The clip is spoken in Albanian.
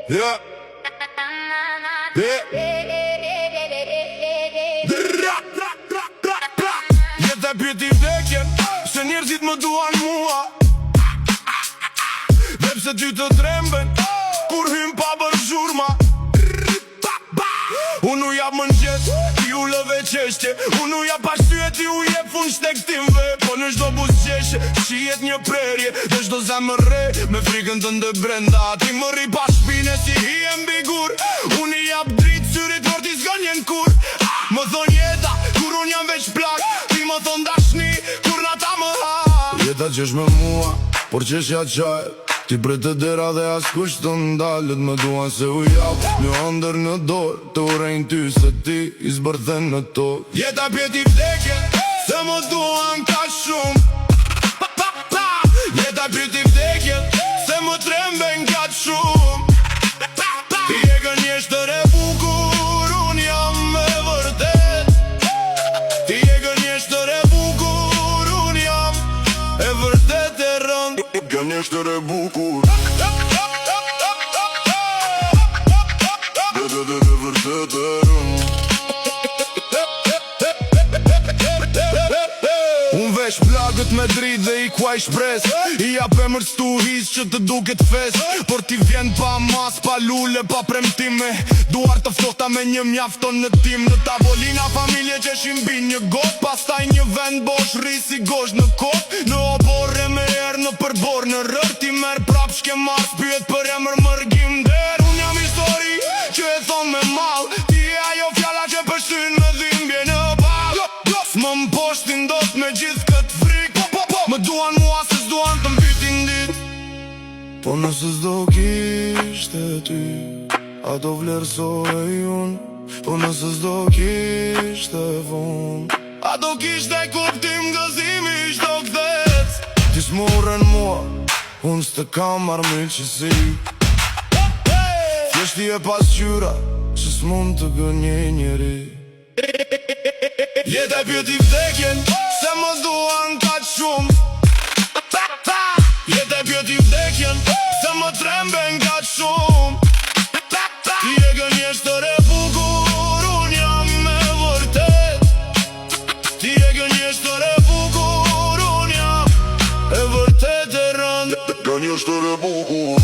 Yeah. Jeta e pyeti vdekjen, se njerëzit më duan mua, dhe pse ty të tremben kur hym pa bërë zhurma. Unë u jap mëngjes, ti u lëve qeshtje, unë u jap pashtye, ti u jep fund shtektimve. Po në çdo buzëqeshje shihet një prerje, dhe çdo zemër re me frikën tënde brenda. Ti më rri pa shpine si hije mbi gur, unë i jap dritë syrit por ti s'gënjen kur. Më thon jeta kur unë jam veç plak, ti më thon dashni kur nata më ha. Jeta qesh me mua, por qeshja qaj, ti brete dera dhe as kush të ndalët. Më duan se u jap një ndër në dorë, të urejnë ty se ti i zbërthen në tokë. Jeta pjeti vdekjen, se më duan ka shumë. Jeta pjeti vdekjen, se më tremben ka shumë. Ti e gënjeshtër e bukur, unë jam e vërtet. Ti e gënjeshtër e bukur, unë jam e vërtet e rënd. Gënjeshtër e bukur, dhe vërtet e rënd. Unë vesh plagët me drit dhe i kuaj shpres, i jap emër stuhis që të duket fes. Por ti vjen pa mas, pa lule, pa premtime, duar të ftohta me një mjafton në tim. Në tavolina familje që shimbin një got, pastaj një vend bosh risi gosh në kot. Në oborre me erë në përbor në rër, ti merë prap shke mas, pyet për emër mërgim der. Unë jam histori që e thon me mal, ti e ajo fjalla që pështyn me dhimbje në bal. S'më mposhtin dot me gjithë këtë frik, më duan mua se s'duan të mbytin dit. Po nëse s'do kishte ty, a do vlerësoj unë. Po nëse s'do kishte vonë, a do kishte kuptim gëzimi çdo kthec. Ti s'morën mua, unë s'të kam marrë qësi. Thjesht ti e pasqyra që s'mund të gënjej njeri. Jeta e pyeti vdekjen, se më duan kaq shumë. Jeta e pyeti vdekjen, se më tremben kaq shumë. Ti e gënjeshtër e bukur, unë jam e vërtet. Ti e gënjeshtër e bukur, unë jam e vërtet e rënd. Gënjeshtër e bukur.